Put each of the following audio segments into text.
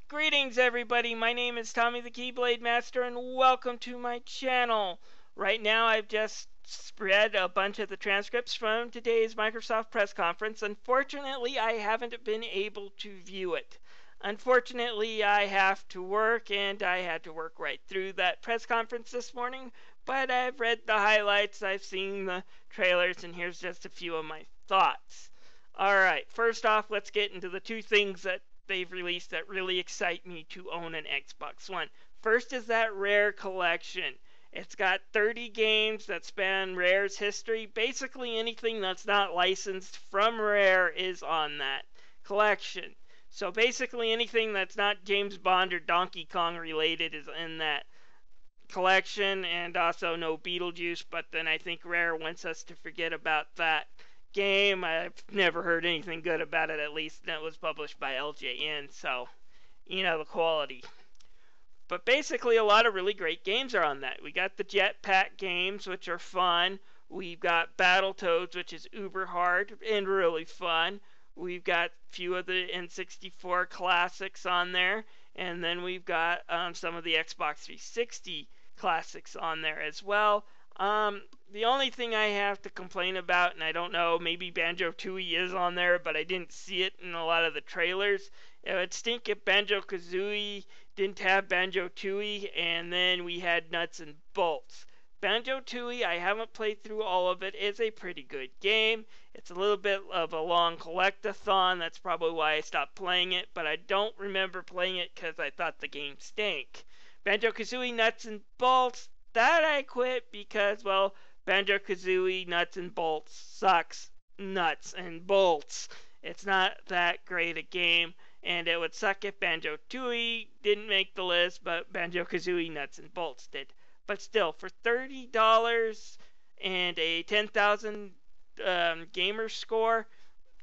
Greetings everybody, my name is Tommy the Keyblade Master and welcome to my channel. Right now I've just read a bunch of the transcripts from today's Microsoft press conference. Unfortunately, I haven't been able to view it. Unfortunately, I have to work and I had to work right through that press conference this morning, but I've read the highlights, I've seen the trailers, and here's just a few of my thoughts. Alright, first off, let's get into the two things that they've released that really excite me to own an Xbox One. First is that Rare collection. It's got 30 games that span Rare's history. Basically anything that's not licensed from Rare is on that collection. So basically anything that's not James Bond or Donkey Kong related is in that collection, and also no Beetlejuice, but then I think Rare wants us to forget about that game. I've never heard anything good about it, at least, and it was published by LJN, so you know the quality. But basically a lot of really great games are on that. We got the Jetpack games, which are fun. We've got Battletoads, which is uber hard and really fun. We've got a few of the N64 classics on there, and then we've got some of the Xbox 360 classics on there as well. The only thing I have to complain about, and I don't know, maybe Banjo Kazooie is on there, but I didn't see it in a lot of the trailers. It would stink if Banjo Kazooie didn't have Banjo Tooie, and then we had Nuts and Bolts. Banjo Tooie, I haven't played through all of it. It's a pretty good game. It's a little bit of a long collectathon. That's probably why I stopped playing it, but I don't remember playing it because I thought the game stank. Banjo Kazooie Nuts and Bolts, that I quit because, well, Banjo Kazooie Nuts and Bolts sucks nuts and bolts. It's not that great a game, and it would suck if Banjo Tooie didn't make the list, but Banjo Kazooie Nuts and Bolts did. But still, for $30 and a 10,000 gamer score,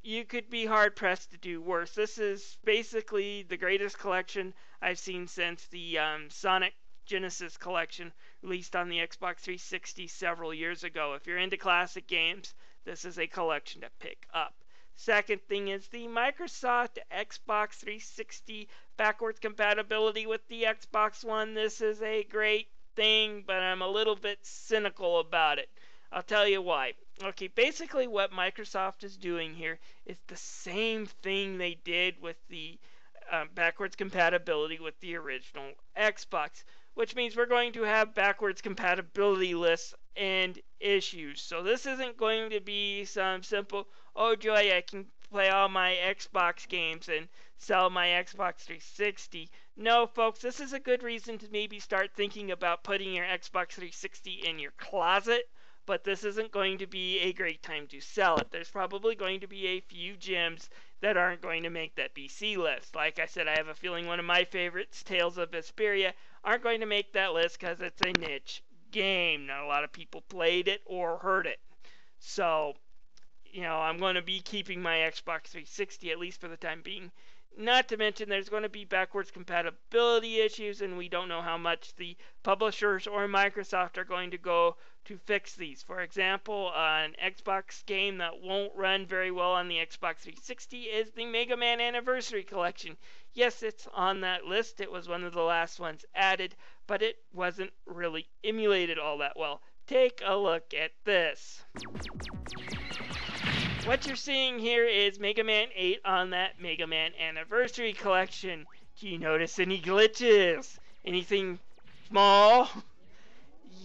you could be hard pressed to do worse. This is basically the greatest collection I've seen since the Sonic Genesis collection released on the Xbox 360 several years ago. If you're into classic games, this is a collection to pick up. Second thing is the Microsoft Xbox 360 backwards compatibility with the Xbox One. This is a great thing, but I'm a little bit cynical about it. I'll tell you why. Okay, basically what Microsoft is doing here is the same thing they did with the backwards compatibility with the original Xbox, which means we're going to have backwards compatibility lists and issues. So this isn't going to be some simple, oh joy, I can play all my Xbox games and sell my Xbox 360. No, folks, this is a good reason to maybe start thinking about putting your Xbox 360 in your closet, but this isn't going to be a great time to sell it. There's probably going to be a few gems that aren't going to make that BC list. Like I said, I have a feeling one of my favorites, Tales of Vesperia, aren't going to make that list because it's a niche game. Not a lot of people played it or heard it. So, you know, I'm going to be keeping my Xbox 360 at least for the time being. Not to mention there's going to be backwards compatibility issues, and we don't know how much the publishers or Microsoft are going to go to fix these. For example, an Xbox game that won't run very well on the Xbox 360 is the Mega Man Anniversary Collection. Yes, it's on that list. It was one of the last ones added, but it wasn't really emulated all that well. Take a look at this. What you're seeing here is Mega Man 8 on that Mega Man Anniversary Collection. Do you notice any glitches? Anything small?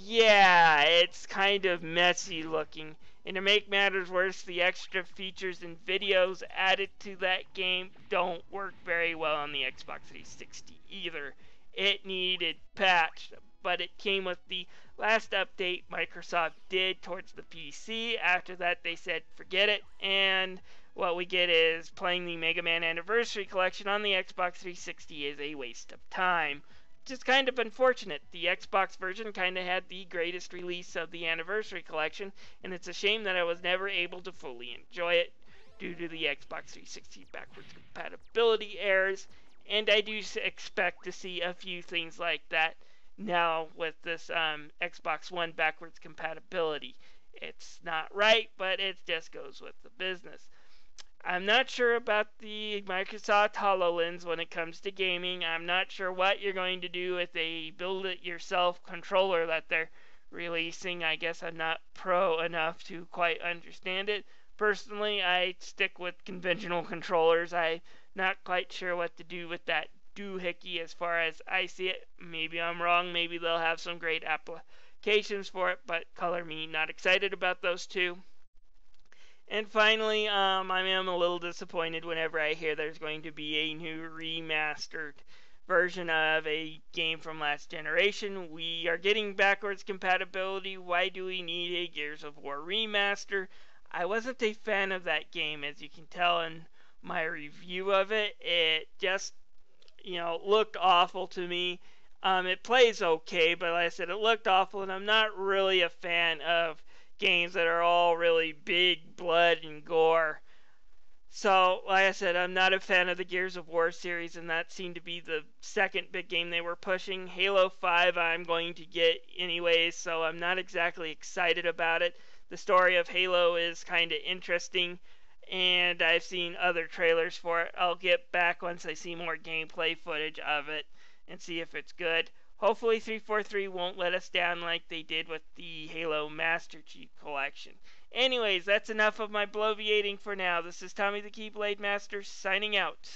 Yeah, it's kind of messy looking. And to make matters worse, the extra features and videos added to that game don't work very well on the Xbox 360 either. It needed patched, but it came with the last update Microsoft did towards the PC. After that, they said forget it, and what we get is playing the Mega Man Anniversary Collection on the Xbox 360 is a waste of time. Just kind of unfortunate. The Xbox version kind of had the greatest release of the Anniversary Collection, and it's a shame that I was never able to fully enjoy it due to the Xbox 360 backwards compatibility errors, and I do expect to see a few things like that now with this Xbox One backwards compatibility. It's not right, but it just goes with the business. I'm not sure about the Microsoft HoloLens when it comes to gaming. I'm not sure what you're going to do with a build it yourself controller that they're releasing. I guess I'm not pro enough to quite understand it. Personally, I stick with conventional controllers. I'm not quite sure what to do with that doohickey as far as I see it. Maybe I'm wrong. Maybe they'll have some great applications for it, but color me not excited about those two. And finally, I am a little disappointed whenever I hear there's going to be a new remastered version of a game from last generation. We are getting backwards compatibility. Why do we need a Gears of War remaster? I wasn't a fan of that game, as you can tell in my review of it. It just, looked awful to me. It plays okay, but like I said, it looked awful, and I'm not really a fan of games that are all really big blood and gore. So, like I said, I'm not a fan of the Gears of War series, and that seemed to be the second big game they were pushing. Halo 5 I'm going to get anyways, so I'm not exactly excited about it. The story of Halo is kind of interesting, and I've seen other trailers for it. I'll get back once I see more gameplay footage of it and see if it's good. Hopefully 343 won't let us down like they did with the Halo Master Chief Collection. Anyways, that's enough of my bloviating for now. This is Tommy the Keyblade Master signing out.